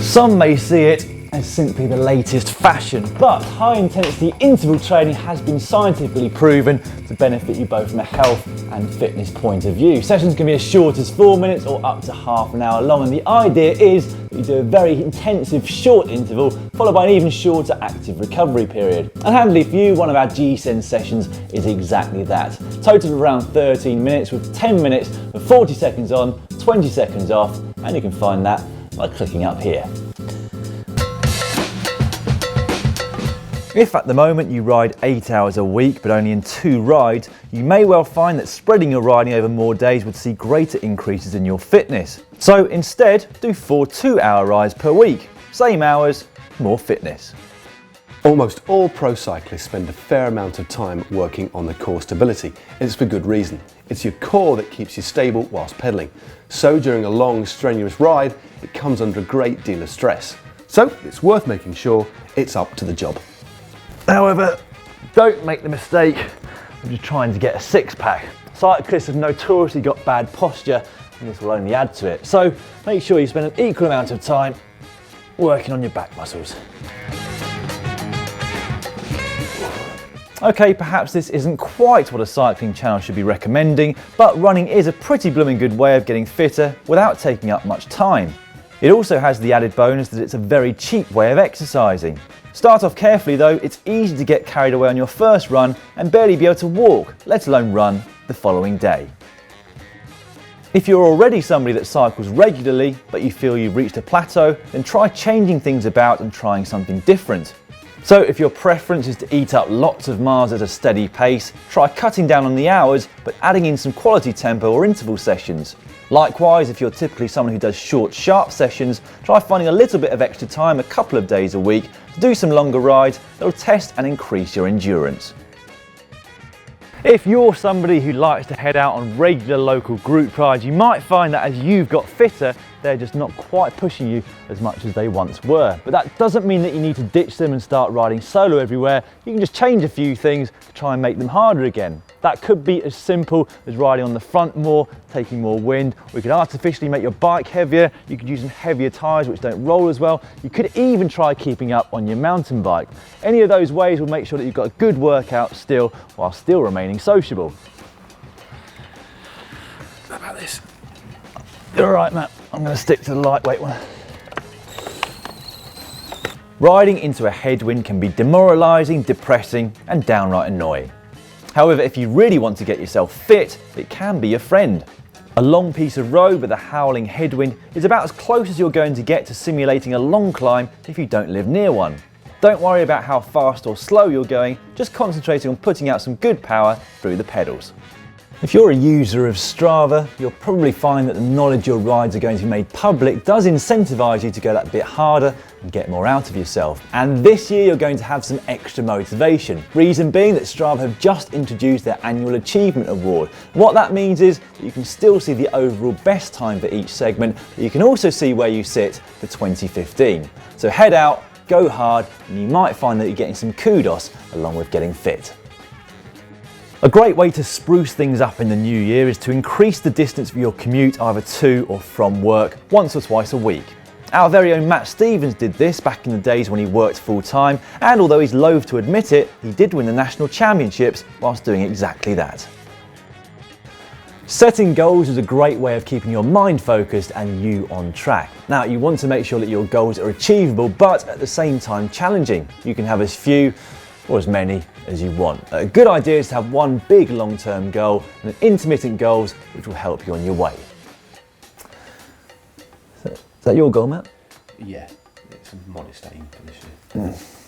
Some may see it as simply the latest fashion, but high intensity interval training has been scientifically proven to benefit you both from a health and fitness point of view. Sessions can be as short as 4 minutes or up to half an hour long, and the idea is that you do a very intensive short interval followed by an even shorter active recovery period. And handily for you, one of our GCN sessions is exactly that. Total of around 13 minutes with 10 minutes of 40 seconds on, 20 seconds off, and you can find that by clicking up here. If at the moment you ride 8 hours a week but only in 2 rides, you may well find that spreading your riding over more days would see greater increases in your fitness. So instead, do 4 2-hour rides per week. Same hours, more fitness. Almost all pro cyclists spend a fair amount of time working on their core stability, and it's for good reason. It's your core that keeps you stable whilst pedalling. So during a long, strenuous ride, it comes under a great deal of stress. So it's worth making sure it's up to the job. However, don't make the mistake of just trying to get a six-pack. Cyclists have notoriously got bad posture, and this will only add to it. So make sure you spend an equal amount of time working on your back muscles. Okay, perhaps this isn't quite what a cycling channel should be recommending, but running is a pretty blooming good way of getting fitter without taking up much time. It also has the added bonus that it's a very cheap way of exercising. Start off carefully though, it's easy to get carried away on your first run and barely be able to walk, let alone run, the following day. If you're already somebody that cycles regularly, but you feel you've reached a plateau, then try changing things about and trying something different. So if your preference is to eat up lots of miles at a steady pace, try cutting down on the hours, but adding in some quality tempo or interval sessions. Likewise, if you're typically someone who does short, sharp sessions, try finding a little bit of extra time a couple of days a week to do some longer rides that will test and increase your endurance. If you're somebody who likes to head out on regular local group rides, you might find that as you've got fitter, they're just not quite pushing you as much as they once were. But that doesn't mean that you need to ditch them and start riding solo everywhere. You can just change a few things to try and make them harder again. That could be as simple as riding on the front more, taking more wind, or you could artificially make your bike heavier. You could use some heavier tyres which don't roll as well. You could even try keeping up on your mountain bike. Any of those ways will make sure that you've got a good workout still, while still remaining sociable. How about this? You're all right, Matt. I'm going to stick to the lightweight one. Riding into a headwind can be demoralising, depressing, and downright annoying. However, if you really want to get yourself fit, it can be your friend. A long piece of road with a howling headwind is about as close as you're going to get to simulating a long climb if you don't live near one. Don't worry about how fast or slow you're going, just concentrating on putting out some good power through the pedals. If you're a user of Strava, you'll probably find that the knowledge your rides are going to be made public does incentivise you to go that bit harder and get more out of yourself. And this year you're going to have some extra motivation. Reason being that Strava have just introduced their annual achievement award. What that means is that you can still see the overall best time for each segment, but you can also see where you sit for 2015. So head out, go hard, and you might find that you're getting some kudos along with getting fit. A great way to spruce things up in the new year is to increase the distance for your commute either to or from work once or twice a week. Our very own Matt Stevens did this back in the days when he worked full time, and although he's loath to admit it, he did win the national championships whilst doing exactly that. Setting goals is a great way of keeping your mind focused and you on track. Now, you want to make sure that your goals are achievable, but at the same time challenging. You can have as few or as many as you want. A good idea is to have one big long-term goal and intermittent goals which will help you on your way. Is that your goal, Matt? Yeah, it's a modest aim for this year.